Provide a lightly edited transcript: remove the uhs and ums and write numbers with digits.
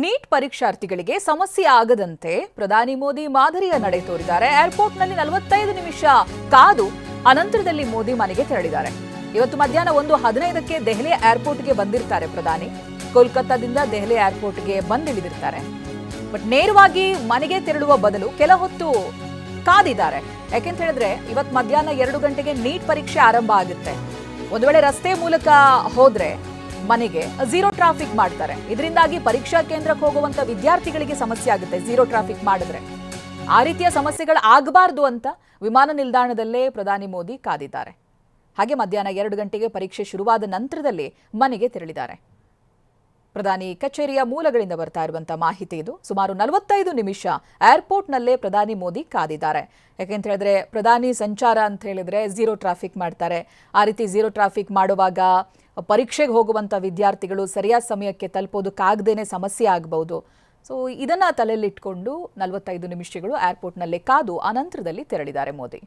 Neat ಪರೀಕ್ಷಾರ್ಥಿಗಳಿಗೆ ಸಮಸ್ಯೆ ಆಗದಂತೆ ಪ್ರಧಾನಿ ಮೋದಿ ಮಾದರಿಯ ನಡೆ ತೋರಿದ್ದಾರೆ. ಏರ್ಪೋರ್ಟ್ನಲ್ಲಿ 45 ನಿಮಿಷ ಕಾದು ಅನಂತರದಲ್ಲಿ ಮೋದಿ ಮನೆಗೆ ತೆರಳಿದ್ದಾರೆ. ಇವತ್ತು ಮಧ್ಯಾಹ್ನ 1:15ಕ್ಕೆ ದೆಹಲಿ ಏರ್ಪೋರ್ಟ್ಗೆ ಬಂದಿರ್ತಾರೆ ಪ್ರಧಾನಿ. ಕೋಲ್ಕತ್ತಾದಿಂದ ದೆಹಲಿ ಏರ್ಪೋರ್ಟ್ಗೆ ಬಂದಿಳಿದಿರ್ತಾರೆ. ಬಟ್ ನೇರವಾಗಿ ಮನೆಗೆ ತೆರಳುವ ಬದಲು ಕೆಲ ಹೊತ್ತು ಕಾದಿದ್ದಾರೆ. ಯಾಕೆಂತ ಹೇಳಿದ್ರೆ ಇವತ್ತು ಮಧ್ಯಾಹ್ನ 2 ಗಂಟೆಗೆ ನೀಟ್ ಪರೀಕ್ಷೆ ಆರಂಭ ಆಗುತ್ತೆ. ಒಂದು ವೇಳೆ ರಸ್ತೆ ಮೂಲಕ ಹೋದ್ರೆ ಮನೆಗೆ ಝೀರೋ ಟ್ರಾಫಿಕ್ ಮಾಡ್ತಾರೆ. ಇದರಿಂದಾಗಿ ಪರೀಕ್ಷಾ ಕೇಂದ್ರಕ್ಕೆ ಹೋಗುವಂತ ವಿದ್ಯಾರ್ಥಿಗಳಿಗೆ ಸಮಸ್ಯೆ ಆಗುತ್ತೆ ಝೀರೋ ಟ್ರಾಫಿಕ್ ಮಾಡಿದ್ರೆ. ಆ ರೀತಿಯ ಸಮಸ್ಯೆಗಳು ಆಗಬಾರ್ದು ಅಂತ ವಿಮಾನ ನಿಲ್ದಾಣದಲ್ಲೇ ಪ್ರಧಾನಿ ಮೋದಿ ಕಾದಿದ್ದಾರೆ. ಹಾಗೆ ಮಧ್ಯಾಹ್ನ 2 ಗಂಟೆಗೆ ಪರೀಕ್ಷೆ ಶುರುವಾದ ನಂತರದಲ್ಲಿ ಮನೆಗೆ ತೆರಳಿದ್ದಾರೆ. ಪ್ರಧಾನಿ ಕಚೇರಿಯ ಮೂಲಗಳಿಂದ ಬರ್ತಾ ಇರುವಂತಹ ಮಾಹಿತಿ ಇದು. ಸುಮಾರು 45 ನಿಮಿಷ ಏರ್ಪೋರ್ಟ್ನಲ್ಲೇ ಪ್ರಧಾನಿ ಮೋದಿ ಕಾದಿದ್ದಾರೆ. ಯಾಕೆಂತ ಹೇಳಿದ್ರೆ ಪ್ರಧಾನಿ ಸಂಚಾರ ಅಂತ ಹೇಳಿದ್ರೆ ಝೀರೋ ಟ್ರಾಫಿಕ್ ಮಾಡ್ತಾರೆ. ಆ ರೀತಿ ಝೀರೋ ಟ್ರಾಫಿಕ್ ಮಾಡುವಾಗ ಪರೀಕ್ಷೆಗೆ ಹೋಗುವಂಥ ವಿದ್ಯಾರ್ಥಿಗಳು ಸರಿಯಾದ ಸಮಯಕ್ಕೆ ತಲುಪೋದಕ್ಕಾಗದೇನೆ ಸಮಸ್ಯೆ ಆಗಬಹುದು. ಸೊ ಇದನ್ನ ತಲೆಯಲ್ಲಿಟ್ಕೊಂಡು 45 ನಿಮಿಷಗಳು ಏರ್ಪೋರ್ಟ್ನಲ್ಲೇ ಕಾದು ಅನಂತರದಲ್ಲಿ ತೆರಳಿದ್ದಾರೆ ಮೋದಿ.